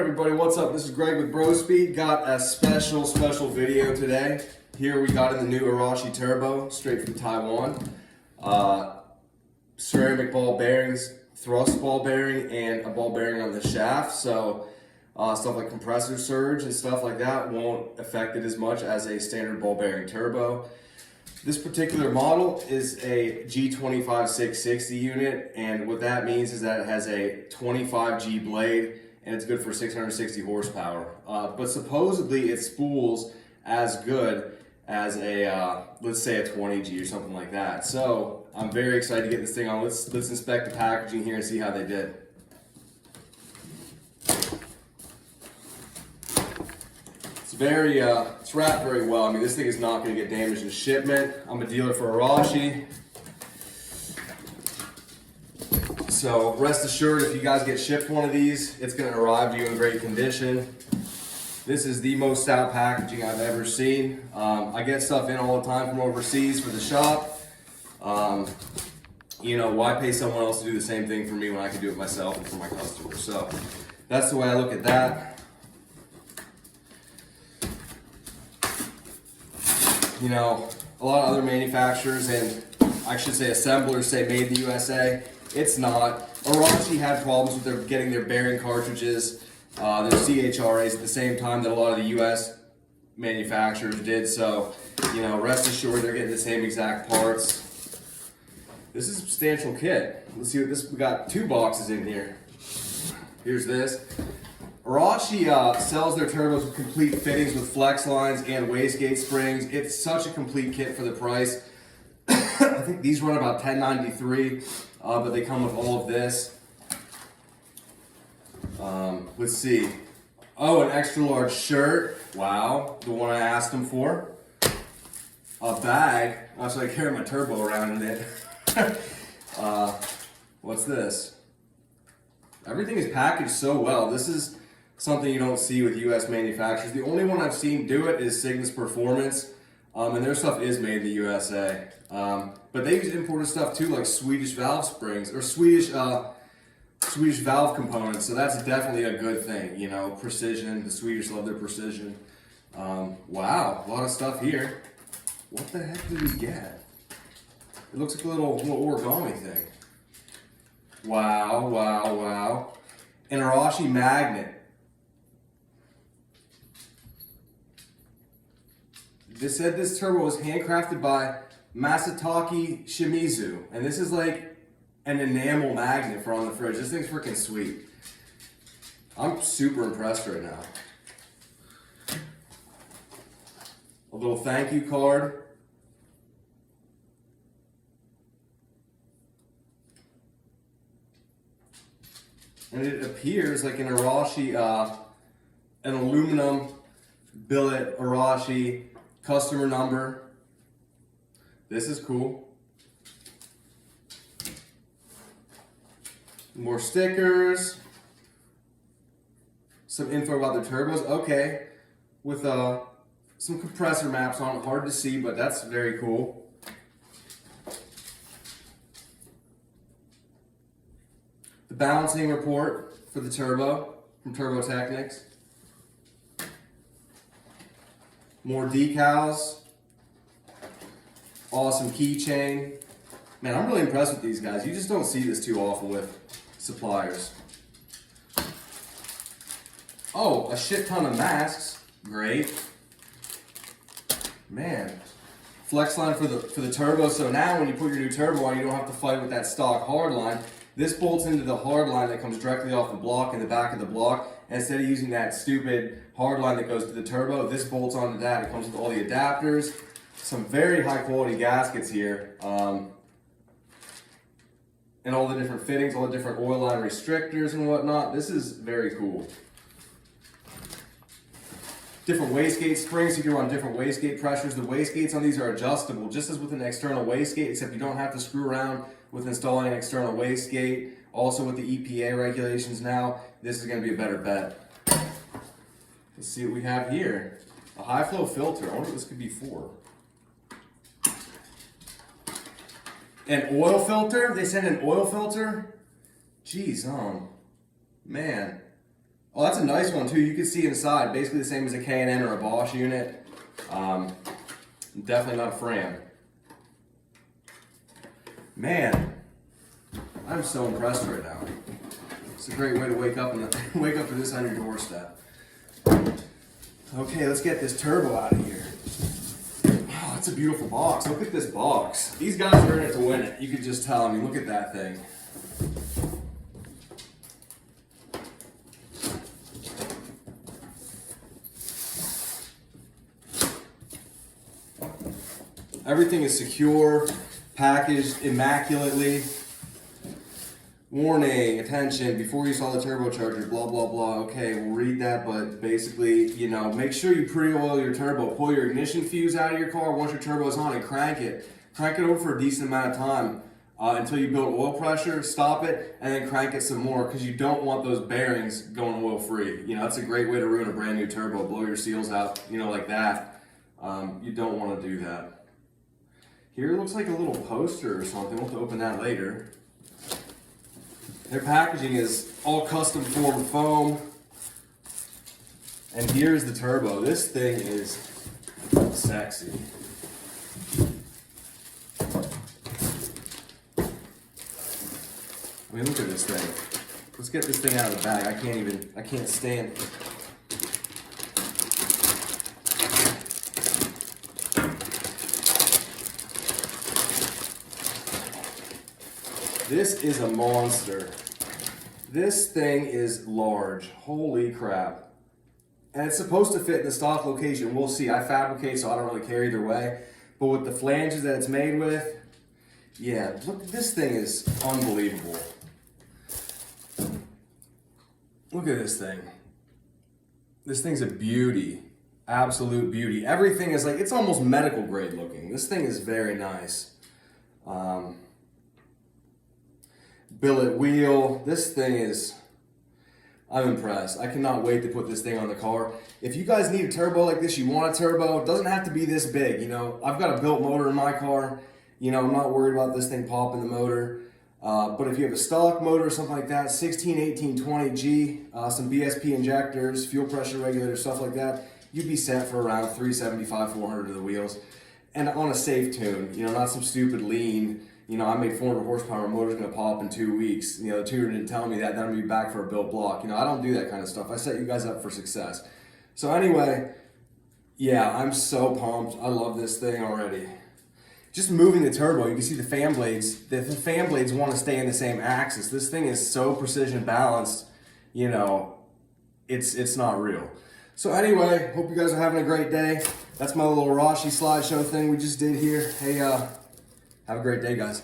Everybody, what's up? This is Greg with Bro Speed. Got a special video today. Here we got in the new Arashi Turbo, straight from Taiwan. Ceramic ball bearings, thrust ball bearing, and a ball bearing on the shaft. So stuff like compressor surge and stuff like that won't affect it as much as a standard ball bearing turbo. This particular model is a G25 660 unit, and what that means is that it has a 25G blade and it's good for 660 horsepower. But supposedly it spools as good as a, let's say a 20G or something like that. So I'm very excited to get this thing on. Let's inspect the packaging here and see how they did. It's wrapped very well. I mean, this thing is not going to get damaged in shipment. I'm a dealer for Arashi. So rest assured, if you guys get shipped one of these, it's going to arrive to you in great condition. This is the most stout packaging I've ever seen. I get stuff in all the time from overseas for the shop. You know, why pay someone else to do the same thing for me when I can do it myself and for my customers? So that's the way I look at that. You know, a lot of other manufacturers, and I should say assemblers, say made in the USA. It's not. Arashi had problems with getting their bearing cartridges, their CHRAs at the same time that a lot of the US manufacturers did. So, you know, rest assured they're getting the same exact parts. This is a substantial kit. Let's see what this, we got 2 boxes in here. Here's this. Arashi sells their turbos with complete fittings with flex lines and wastegate springs. It's such a complete kit for the price. I think these run about $10.93, but they come with all of this. Let's see. Oh, an extra large shirt. Wow, the one I asked them for. A bag. So I carry my turbo around in it. What's this? Everything is packaged so well. This is something you don't see with US manufacturers. The only one I've seen do it is Cygnus Performance, and their stuff is made in the USA. But they use imported stuff too, like Swedish valve springs, or Swedish valve components, so that's definitely a good thing, you know, precision. The Swedish love their precision. Wow, a lot of stuff here. What the heck did we get? It looks like a little origami thing. Wow. An Arashi magnet. They said this turbo was handcrafted by Masataki Shimizu, and this is like an enamel magnet for on the fridge. This thing's freaking sweet. I'm super impressed right now. A little thank you card. And it appears like an Arashi, an aluminum billet Arashi customer number. This is cool. More stickers. Some info about their turbos. Okay. With some compressor maps on it. Hard to see, but that's very cool. The balancing report for the turbo from Turbo Technics. More decals. Awesome keychain. Man, I'm really impressed with these guys. You just don't see this too often with suppliers. Oh, a shit ton of masks. Great. Man. Flex line for the turbo. So now when you put your new turbo on, you don't have to fight with that stock hard line. This bolts into the hard line that comes directly off the block in the back of the block. And instead of using that stupid hard line that goes to the turbo, this bolts onto that. It comes with all the adapters. Some very high quality gaskets here. And all the different fittings, all the different oil line restrictors and whatnot. This is very cool. Different wastegate springs, you can run different wastegate pressures. The wastegates on these are adjustable, just as with an external wastegate, except you don't have to screw around with installing an external wastegate. Also with the EPA regulations now, this is going to be a better bet. Let's see what we have here. A high flow filter. I wonder what this could be for. An oil filter? They sent an oil filter? Jeez, man. Oh, that's a nice one too. You can see inside, basically the same as a K&N or a Bosch unit. Definitely not a Fram. Man, I'm so impressed right now. It's a great way to wake up and wake up to this on your doorstep. Okay, let's get this turbo out of here. Oh, it's a beautiful box. Look at this box. These guys are in it to win it. You could just tell. I mean, look at that thing. Everything is secure, packaged immaculately. Warning, attention, before you saw the turbocharger, blah, blah, blah. Okay, we'll read that, but basically, you know, make sure you pre-oil your turbo. Pull your ignition fuse out of your car once your turbo is on and crank it. Crank it over for a decent amount of time until you build oil pressure, stop it, and then crank it some more because you don't want those bearings going oil-free. You know, that's a great way to ruin a brand new turbo. Blow your seals out, you know, like that. You don't want to do that. Here looks like a little poster or something. We'll have to open that later. Their packaging is all custom formed foam. And here's the turbo. This thing is sexy. I mean, look at this thing. Let's get this thing out of the bag. I can't stand it. This is a monster. This thing is large. Holy crap. And it's supposed to fit in the stock location. We'll see. I fabricate, so I don't really care either way. But with the flanges that it's made with, yeah, look, this thing is unbelievable. Look at this thing. This thing's a beauty. Absolute beauty. Everything is like, it's almost medical grade looking. This thing is very nice. Billet wheel. This thing is, I'm impressed. I cannot wait to put this thing on the car. If you guys need a turbo like this, you want a turbo, it doesn't have to be this big. You know, I've got a built motor in my car. You know, I'm not worried about this thing popping the motor. But if you have a stock motor or something like that, 16, 18, 20G, some BSP injectors, fuel pressure regulator, stuff like that, you'd be set for around 375, 400 to the wheels. And on a safe tune, you know, not some stupid lean. You know, I made 400 horsepower, my motor's gonna pop in 2 weeks. You know, the tuner didn't tell me that, then I'm gonna be back for a built block. You know, I don't do that kind of stuff. I set you guys up for success. So anyway, yeah, I'm so pumped. I love this thing already. Just moving the turbo, you can see the fan blades. The fan blades want to stay in the same axis. This thing is so precision balanced, you know, it's not real. So anyway, hope you guys are having a great day. That's my little Arashi slideshow thing we just did here. Hey, have a great day, guys.